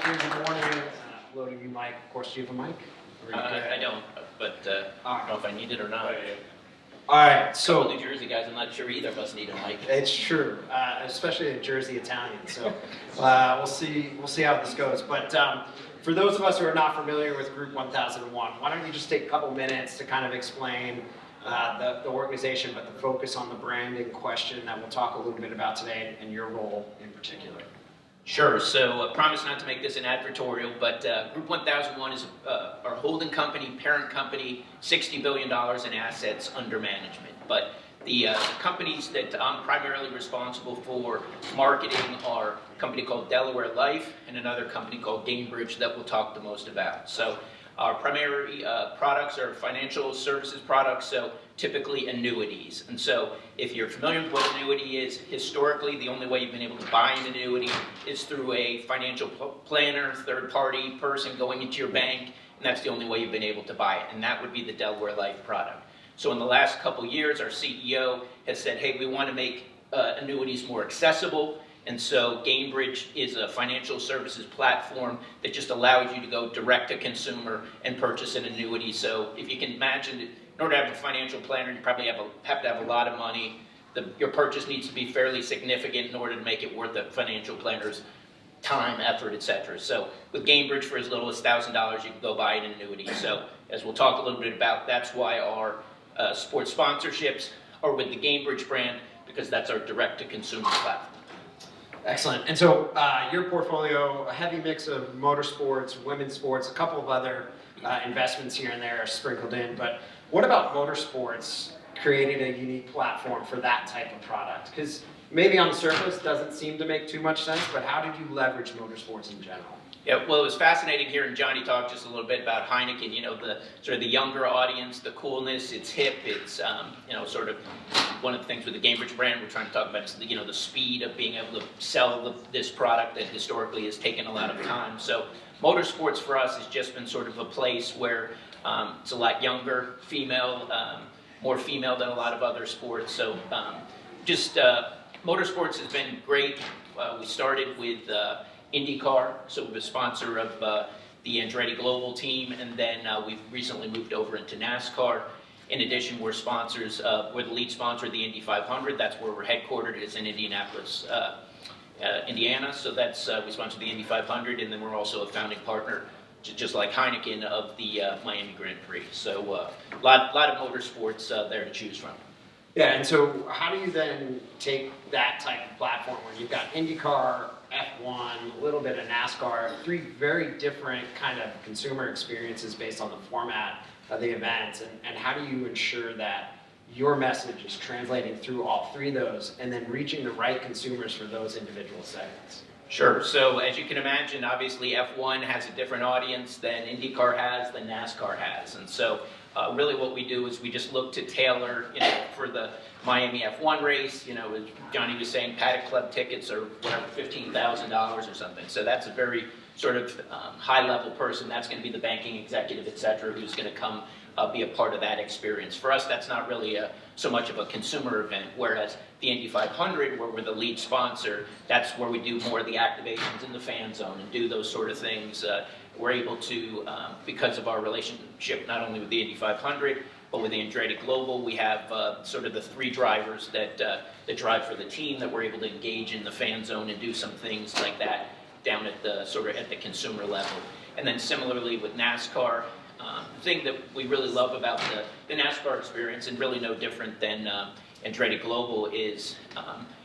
Good morning. Hello to you, Mike. Of course, do you have a mic? I don't, but I don't know if I need it or not. All right, so New Jersey guys, I'm not sure either of us need a mic. it's true, especially a Jersey Italian. So we'll see how this goes. But for those of us who are not familiar with Group 1001, why don't you just take a couple minutes to kind of explain the organization, but the focus on the brand in question that we'll talk a little bit about today and your role in particular. Sure, so I promise not to make this an advertorial, but Group 1001 is our holding company, parent company, $60 billion in assets under management. But the companies that I'm primarily responsible for marketing are a company called Delaware Life and another company called Gamebridge that we'll talk the most about. So our primary products are financial services products, so typically annuities. And so if you're familiar with what annuity is, historically the only way you've been able to buy an annuity is through a financial planner, third-party person going into your bank, and that's the only way you've been able to buy it, and that would be the Delaware Life product. So in the last couple years, our CEO has said, hey, we want to make annuities more accessible. And so Gamebridge is a financial services platform that just allows you to go direct to consumer and purchase an annuity. So if you can imagine, in order to have a financial planner, you probably have to have a lot of money. Your purchase needs to be fairly significant in order to make it worth the financial planner's time, effort, etc. So with Gamebridge, for as little as $1,000, you can go buy an annuity. So as we'll talk a little bit about, that's why our sports sponsorships are with the Gamebridge brand, because that's our direct-to-consumer platform. Excellent. And so your portfolio, a heavy mix of motorsports, women's sports, a couple of other investments here and there are sprinkled in. But what about motorsports creating a unique platform for that type of product? Because maybe on the surface doesn't seem to make too much sense, but how did you leverage motorsports in general? Yeah, well, it was fascinating hearing Johnny talk just a little bit about Heineken. You know, the sort of the younger audience, the coolness. It's hip. It's sort of one of the things with the Gamebridge brand we're trying to talk about is the speed of being able to sell this product that historically has taken a lot of time. So motorsports for us has just been sort of a place where it's a lot younger, female, more female than a lot of other sports. So motorsports has been great. We started with IndyCar, so we're a sponsor of the Andretti Global team, and then we've recently moved over into NASCAR. In addition, we're the lead sponsor of the Indy 500. That's where we're headquartered. It's in Indianapolis, Indiana. So that's we sponsor the Indy 500, and then we're also a founding partner, just like Heineken, of the Miami Grand Prix. So a lot of motorsports there to choose from. Yeah, and so how do you then take that type of platform where you've got IndyCar, F1, a little bit of NASCAR, three very different kind of consumer experiences based on the format of the event, and how do you ensure that your message is translating through all three of those and then reaching the right consumers for those individual segments? Sure. So as you can imagine, obviously F1 has a different audience than IndyCar has, than NASCAR has. And so really what we do is we just look to tailor, for the Miami F1 race, as Johnny was saying, Paddock Club tickets are whatever, $15,000 or something. So that's a very sort of high-level person. That's going to be the banking executive, et cetera, who's going to come be a part of that experience. For us, that's not really so much of a consumer event, whereas the Indy 500, where we're the lead sponsor, that's where we do more of the activations in the fan zone and do those sort of things. We're able to, because of our relationship not only with the Indy 500, but with the Andretti Global, we have sort of the three drivers that drive for the team that we're able to engage in the fan zone and do some things like that down at the consumer level. And then similarly with NASCAR, the thing that we really love about the NASCAR experience, and really no different than Andretti Global, is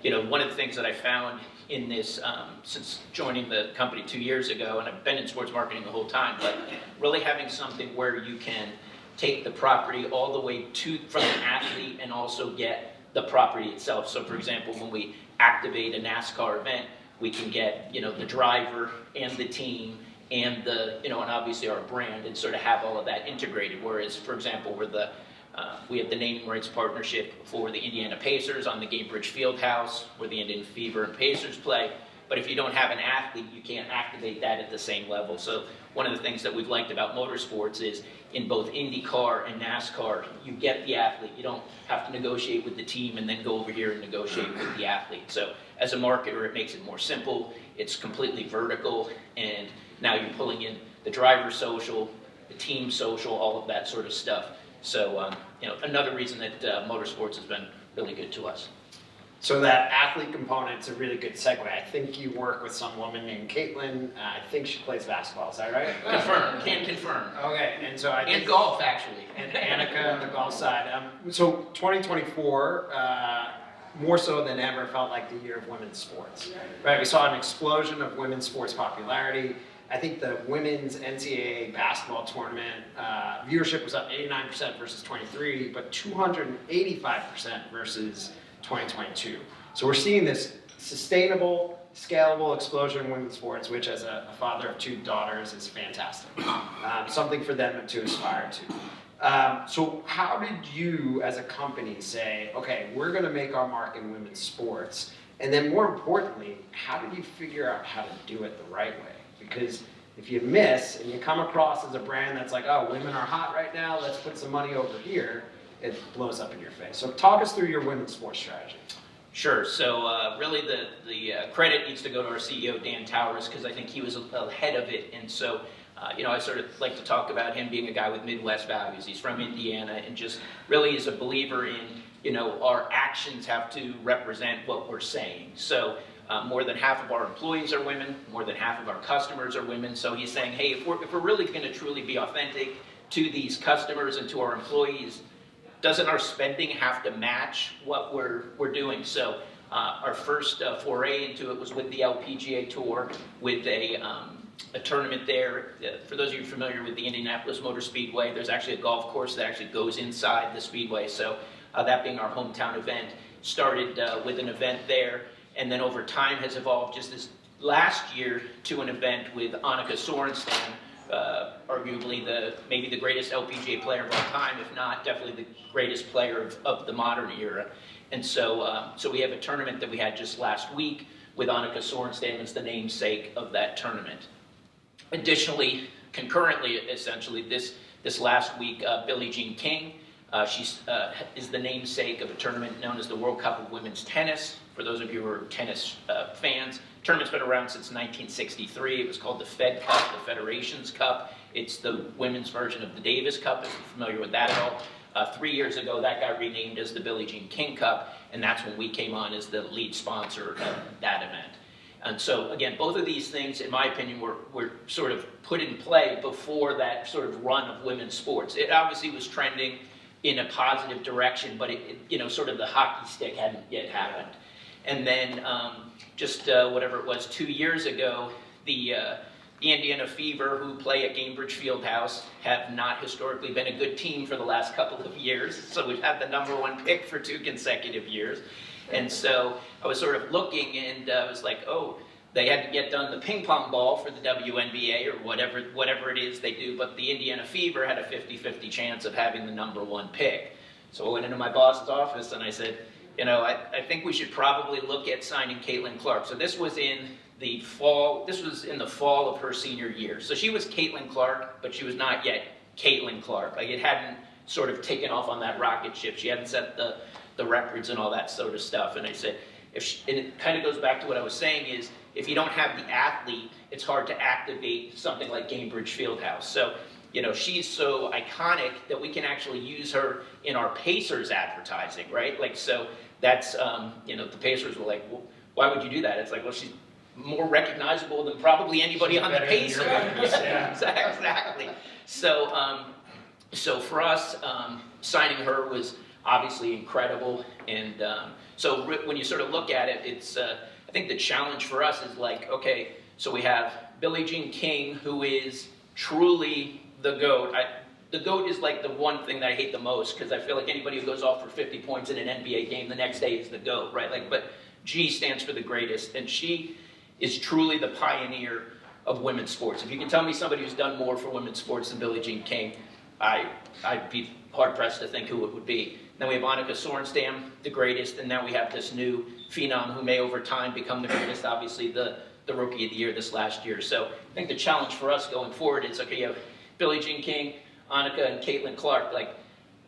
one of the things that I found in this since joining the company 2 years ago, and I've been in sports marketing the whole time, but really having something where you can take the property all the way from the athlete and also get the property itself. So for example, when we activate a NASCAR event, we can get the driver and the team and and obviously our brand, and sort of have all of that integrated. Whereas, for example, we have the naming rights partnership for the Indiana Pacers on the Gamebridge Fieldhouse, where the Indian Fever and Pacers play. but if you don't have an athlete, you can't activate that at the same level. So one of the things that we've liked about motorsports is in both IndyCar and NASCAR, you get the athlete. You don't have to negotiate with the team and then go over here and negotiate with the athlete. So as a marketer, it makes it more simple. It's completely vertical, and now you're pulling in the driver social, the team social, all of that sort of stuff. So, another reason that motorsports has been really good to us. So that athlete component's a really good segue. I think you work with some woman named Caitlin. I think she plays basketball. Is that right? Confirm. Can confirm. Okay, and so I think, And golf, actually. and Annika on the golf side. So 2024, more so than ever, felt like the year of women's sports. Right? We saw an explosion of women's sports popularity. I think the women's NCAA basketball tournament viewership was up 89% versus 23, but 285% versus 2022. So we're seeing this sustainable, scalable explosion in women's sports, which as a father of 2 daughters is fantastic. Something for them to aspire to. So how did you as a company say, okay, we're gonna make our mark in women's sports? And then more importantly, how did you figure out how to do it the right way? Because if you miss and you come across as a brand that's like, oh, women are hot right now, let's put some money over here, it blows up in your face. So talk us through your women's sports strategy. Sure. So really the credit needs to go to our CEO, Dan Towers, because I think he was ahead of it. And so, I sort of like to talk about him being a guy with Midwest values. He's from Indiana and just really is a believer in, our actions have to represent what we're saying. So more than half of our employees are women, more than half of our customers are women. So he's saying, hey, if we're really going to truly be authentic to these customers and to our employees, doesn't our spending have to match what we're doing? So our first foray into it was with the LPGA Tour, with a tournament there. For those of you familiar with the Indianapolis Motor Speedway, there's actually a golf course that actually goes inside the speedway. So that being our hometown event, started with an event there, and then over time has evolved just this last year to an event with Annika Sorenstam, arguably maybe the greatest LPGA player of all time, if not definitely the greatest player of the modern era. And so we have a tournament that we had just last week with Annika Sorenstam as the namesake of that tournament. Additionally, concurrently, essentially, this last week, Billie Jean King, she is the namesake of a tournament known as the World Cup of Women's Tennis. For those of you who are tennis fans, the tournament's been around since 1963. It was called the Fed Cup, the Federations Cup. It's the women's version of the Davis Cup, if you're familiar with that at all. 3 years ago, that got renamed as the Billie Jean King Cup, and that's when we came on as the lead sponsor of that event. And so, again, both of these things, in my opinion, were sort of put in play before that sort of run of women's sports. It obviously was trending in a positive direction, but sort of the hockey stick hadn't yet happened. And then whatever it was, 2 years ago, the Indiana Fever, who play at Gainbridge Fieldhouse, have not historically been a good team for the last couple of years. So we've had the #1 pick for 2 consecutive years. And so I was sort of looking, and I was like, oh, they hadn't yet done the ping pong ball for the WNBA or whatever it is they do, but the Indiana Fever had a 50-50 chance of having the #1 pick. So I went into my boss's office and I said, I think we should probably look at signing Caitlin Clark. So this was in the fall. This was in the fall of her senior year. So she was Caitlin Clark, but she was not yet Caitlin Clark. Like, it hadn't sort of taken off on that rocket ship. She hadn't set the records and all that sort of stuff. And I said, and it kind of goes back to what I was saying is, if you don't have the athlete, it's hard to activate something like Gainbridge Fieldhouse. So, she's so iconic that we can actually use her in our Pacers advertising, right? Like, so that's, the Pacers were like, well, why would you do that? It's like, well, she's more recognizable than probably anybody on the Pacers. Yeah. Exactly. So for us, signing her was obviously incredible. And so when you sort of look at it, it's, I think the challenge for us is like, okay, so we have Billie Jean King, who is truly the GOAT. The GOAT is like the one thing that I hate the most, because I feel like anybody who goes off for 50 points in an NBA game the next day is the GOAT, right? Like, but G stands for the greatest, and she is truly the pioneer of women's sports. If you can tell me somebody who's done more for women's sports than Billie Jean King, I'd be hard-pressed to think who it would be. Then we have Annika Sorenstam, the greatest, and now we have this new phenom who may over time become the greatest, obviously the Rookie of the Year this last year. So I think the challenge for us going forward is, okay, you have Billie Jean King, Annika, and Caitlin Clark, like,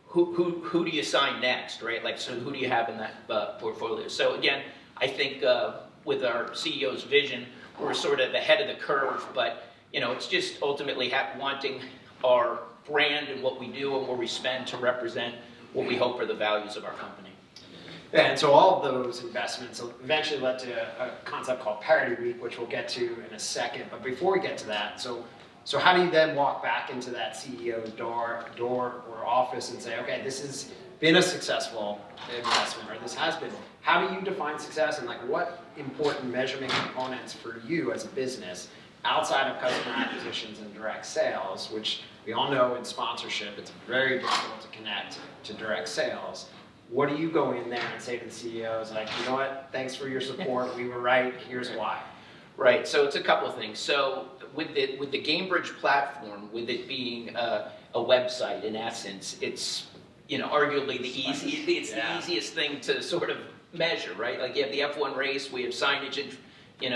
who do you sign next, right? Like, so who do you have in that portfolio? So again, I think with our CEO's vision, we're sort of ahead of the curve, but it's just ultimately wanting our brand and what we do and where we spend to represent what we hope are the values of our company. Yeah, and so all of those investments eventually led to a concept called Parity Week, which we'll get to in a second. But before we get to that, so how do you then walk back into that CEO's door or office and say, okay, this has been a successful investment, or this has been. How do you define success, and like what important measurement components for you as a business outside of customer acquisitions and direct sales, which we all know in sponsorship, it's very difficult to connect to direct sales. What do you go in there and say to the CEOs, like, you know what, thanks for your support, we were right, here's why? Right, so it's a couple of things. So with the GameBridge platform, with it being a website in essence, it's arguably the easiest thing to sort of measure, right? Like you have the F1 race, we have signage in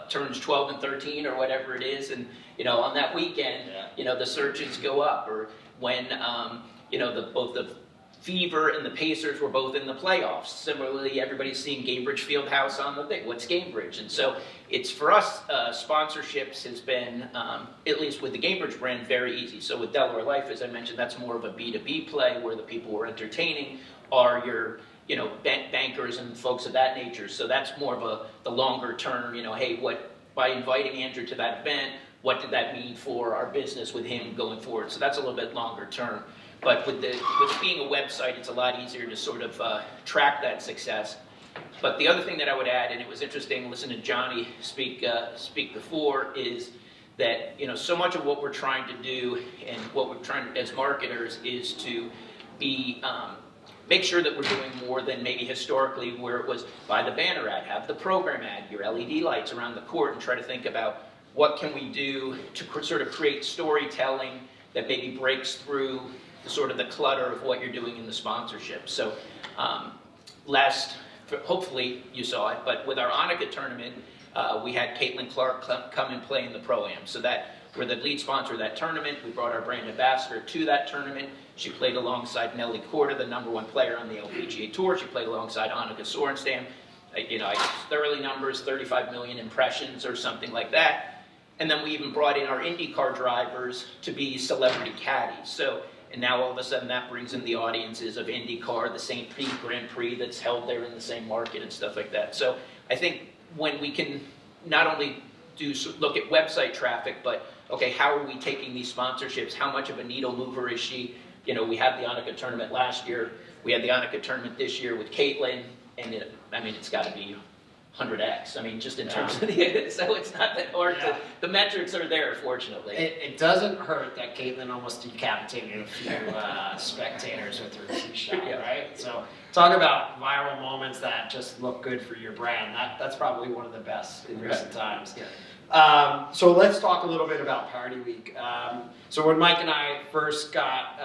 turns 12 and 13 or whatever it is, and on that weekend, the searches go up. Or when both the Fever and the Pacers were both in the playoffs. Similarly, everybody's seeing Gamebridge Fieldhouse on the thing. What's Gamebridge? And so it's, for us, sponsorships has been, at least with the Gamebridge brand, very easy. So with Delaware Life, as I mentioned, that's more of a B2B play where the people we're entertaining are your bankers and folks of that nature. So that's more of the longer term, hey, by inviting Andrew to that event, what did that mean for our business with him going forward? So that's a little bit longer term. But with being a website, it's a lot easier to sort of track that success. But the other thing that I would add, and it was interesting listening to Johnny speak before, is that so much of what we're trying to do and what we're trying as marketers is to be make sure that we're doing more than maybe historically where it was buy the banner ad, have the program ad, your LED lights around the court, and try to think about what can we do to sort of create storytelling that maybe breaks through sort of the clutter of what you're doing in the sponsorship. So hopefully you saw it, but with our Annika tournament, we had Caitlin Clark come and play in the Pro-Am. So that we're the lead sponsor of that tournament. We brought our brand ambassador to that tournament. She played alongside Nelly Korda, the #1 player on the LPGA Tour. She played alongside Annika Sorenstam. Thoroughly numbers, 35 million impressions or something like that. And then we even brought in our IndyCar drivers to be celebrity caddies. And now all of a sudden that brings in the audiences of IndyCar, the St. Pete Grand Prix that's held there in the same market and stuff like that. So I think when we can not only look at website traffic, but okay, how are we taking these sponsorships? How much of a needle mover is she? We had the Annika tournament last year. We had the Annika tournament this year with Caitlin, and it's got to be 100x. Just in terms of so it's not that hard to, the metrics are there, fortunately. It doesn't hurt that Caitlin almost decapitated a few spectators with her tee shot, right? So talk about viral moments that just look good for your brand. That's probably one of the best in recent times. Yeah. So let's talk a little bit about Parity Week. So when Mike and I first got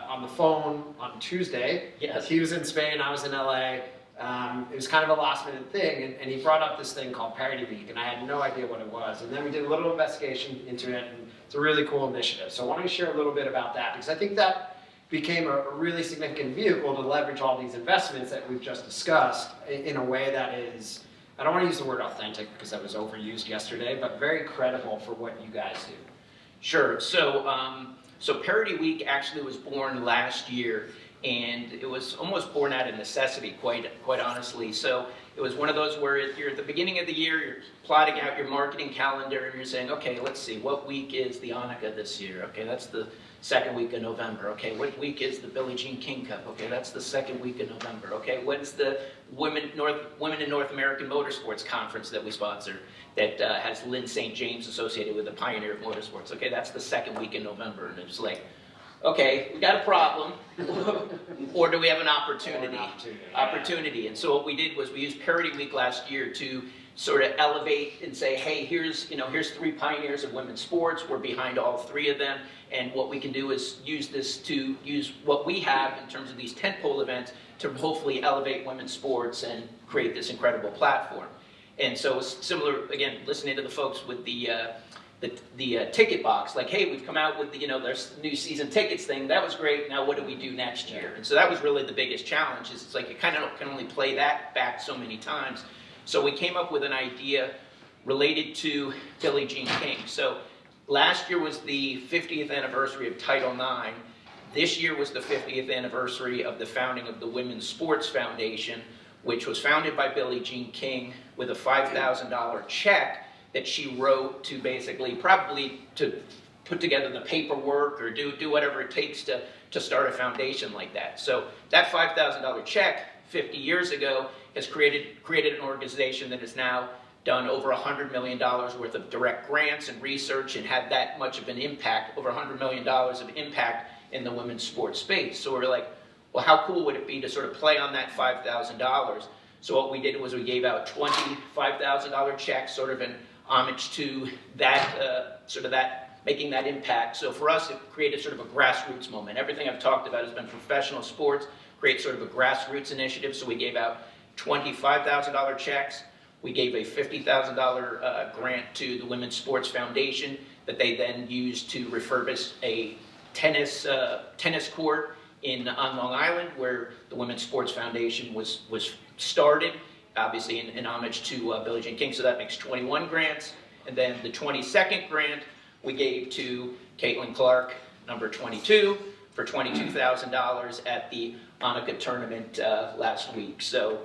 on the phone on Tuesday, he was in Spain, I was in LA. It was kind of a last minute thing, and he brought up this thing called Parity Week, and I had no idea what it was. And then we did a little investigation into it, and it's a really cool initiative. So I want to share a little bit about that, because I think that became a really significant vehicle to leverage all these investments that we've just discussed in a way that is, I don't want to use the word authentic because that was overused yesterday, but very credible for what you guys do. Sure. So Parity Week actually was born last year. And it was almost born out of necessity, quite honestly. So it was one of those where you're at the beginning of the year, you're plotting out your marketing calendar, and you're saying, okay, let's see, what week is the Annika this year? Okay, that's the second week of November. Okay, what week is the Billie Jean King Cup? Okay, that's the second week of November. Okay, when's the Women in North American Motorsports Conference that we sponsor that has Lynn St. James associated with the pioneer of motorsports? Okay, that's the second week in November. And it's like, okay, we got a problem, or do we have an opportunity? Opportunity. And so what we did was we used Parity Week last year to sort of elevate and say, hey, here's 3 pioneers of women's sports. We're behind all 3 of them. And what we can do is use what we have in terms of these tentpole events to hopefully elevate women's sports and create this incredible platform. And so it's similar, again, listening to the folks with the ticket box, like, hey, we've come out with there's new season tickets thing. That was great. Now what do we do next year? And so that was really the biggest challenge. Is it's like you kind of can only play that back so many times. So we came up with an idea related to Billie Jean King. So last year was the 50th anniversary of Title IX. This year was the 50th anniversary of the founding of the Women's Sports Foundation, which was founded by Billie Jean King with a $5,000 check that she wrote to basically probably to put together the paperwork or do whatever it takes to start a foundation like that. So that $5,000 check 50 years ago has created an organization that has now done over $100 million worth of direct grants and research and had that much of an impact, over $100 million of impact in the women's sports space. So we're like, well, how cool would it be to sort of play on that $5,000? So what we did was we gave out 20 $5,000 checks, sort of in homage to that, making that impact. So for us, it created sort of a grassroots moment. Everything I've talked about has been professional sports, create sort of a grassroots initiative. So we gave out 20 $5,000 checks. We gave a $50,000 grant to the Women's Sports Foundation that they then used to refurbish a tennis court on Long Island, where the Women's Sports Foundation was started, obviously in homage to Billie Jean King. So that makes 21 grants. And then the 22nd grant we gave to Caitlin Clark, number 22, for $22,000 at the Hanukkah tournament last week. So,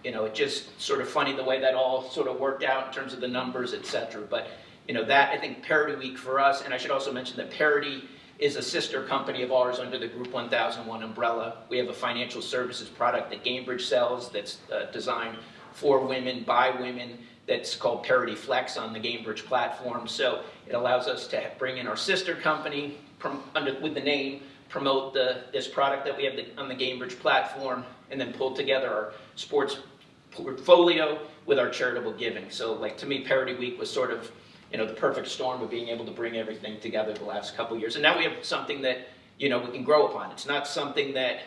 it just sort of funny the way that all sort of worked out in terms of the numbers, et cetera. But, that, I think, Parity Week for us, and I should also mention that Parity is a sister company of ours under the Group 1001 umbrella. We have a financial services product that Gamebridge sells that's designed for women, by women, that's called Parity Flex on the Gamebridge platform. So it allows us to bring in our sister company with the name, promote this product that we have on the Gamebridge platform, and then pull together our sports portfolio with our charitable giving. So, like, to me, Parity Week was sort of the perfect storm of being able to bring everything together the last couple of years. And now we have something that, we can grow upon. It's not something that,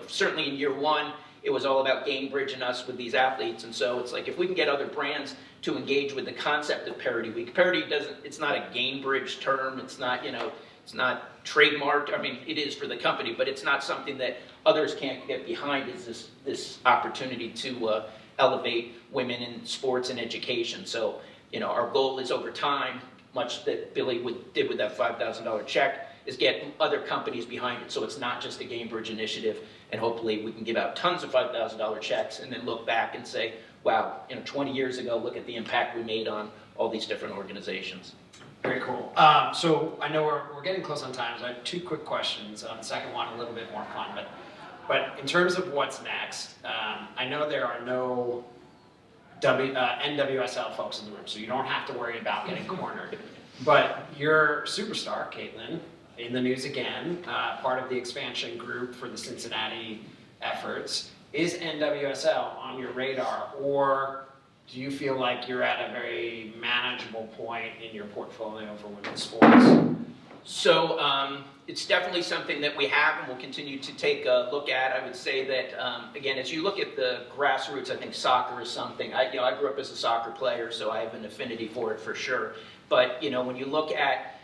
certainly in year one, it was all about Gamebridge and us with these athletes. And so it's like, if we can get other brands to engage with the concept of Parity Week. Parity it's not a Gamebridge term. It's not, it's not trademarked. I mean, it is for the company, but it's not something that others can't get behind. Is this opportunity to elevate women in sports and education. So, our goal is over time, much that Billy did with that $5,000 check, is get other companies behind it. So it's not just a Gamebridge initiative, and hopefully we can give out tons of $5,000 checks and then look back and say, wow, 20 years ago, look at the impact we made on all these different organizations. Very cool. So I know we're getting close on time, so I have 2 quick questions. The second one, a little bit more fun, but in terms of what's next, I know there are no NWSL folks in the room, so you don't have to worry about getting cornered. But your superstar, Caitlin, in the news again, part of the expansion group for the Cincinnati efforts. Is NWSL on your radar, or do you feel like you're at a very manageable point in your portfolio for women's sports? So it's definitely something that we have and will continue to take a look at. I would say that, again, as you look at the grassroots, I think soccer is something. I grew up as a soccer player, so I have an affinity for it for sure. But, when you look at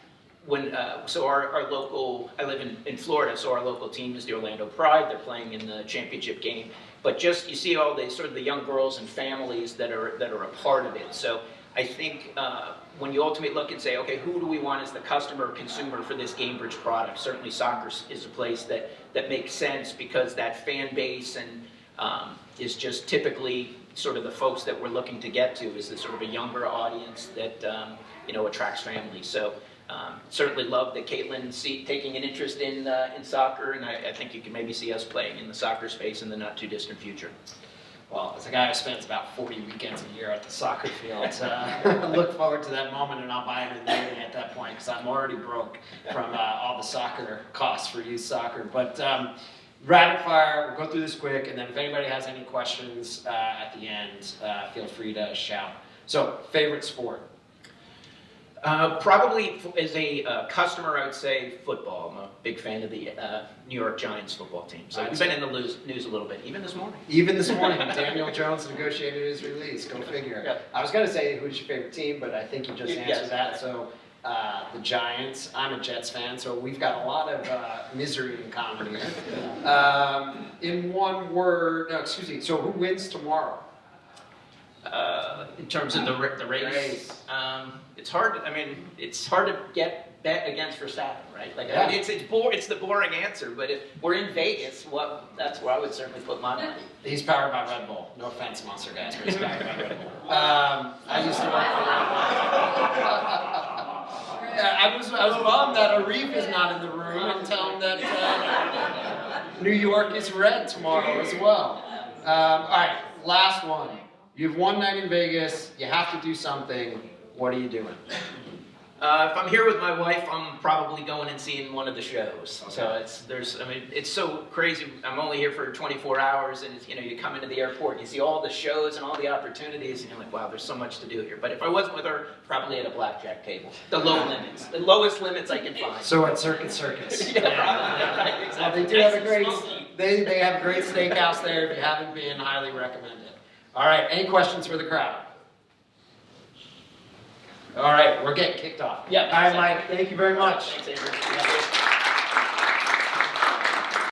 our local, I live in Florida, so our local team is the Orlando Pride. They're playing in the championship game. But just, you see all the sort of the young girls and families that are a part of it. So I think when you ultimately look and say, okay, who do we want as the customer or consumer for this Gamebridge product? Certainly soccer is a place that makes sense, because that fan base and is just typically sort of the folks that we're looking to get to, is this sort of a younger audience that attracts families. So certainly love that Caitlin's taking an interest in soccer, and I think you can maybe see us playing in the soccer space in the not too distant future. Well, as a guy who spends about 40 weekends a year at the soccer field, I look forward to that moment, and I'll buy an annuity at that point, because I'm already broke from all the soccer costs for youth soccer. But rapid fire, we'll go through this quick, and then if anybody has any questions at the end, feel free to shout. So, favorite sport? Probably as a customer, I would say football. I'm a big fan of the New York Giants football team. So we've been in the news a little bit, even this morning. Even this morning, Daniel Jones negotiated his release. Go figure. Yeah. I was going to say, who's your favorite team, but I think you just answered Yes. that. So, the Giants. I'm a Jets fan, so we've got a lot of misery in common here. In one word, no, excuse me. So, who wins tomorrow? In terms of the race, it's hard. I mean, it's hard to bet against Verstappen, right? Like, I mean, it's the boring answer. But if we're in Vegas, that's where I would certainly put my money. He's powered by Red Bull. No offense, Monster guys, but he's powered by Red Bull. I used to work for Red Bull. I was bummed that Arif is not in the room. I'm telling him that New York is red tomorrow as well. All right, last one. You have one night in Vegas. You have to do something. What are you doing? If I'm here with my wife, I'm probably going and seeing one of the shows. Okay. So it's so crazy. I'm only here for 24 hours, and you come into the airport, you see all the shows and all the opportunities, and you're like, wow, there's so much to do here. But if I wasn't with her, probably at a blackjack table. The lowest limits I can find. So at Circus. Yeah, probably. Yeah, right, exactly. They do have a Nice great. and smoky. They have a great steakhouse there. If you haven't been, highly recommend it. All right. Any questions for the crowd? All right, we're getting kicked off. Yeah. All right, Mike. Thank you very much. Thanks, Andrew. Yeah.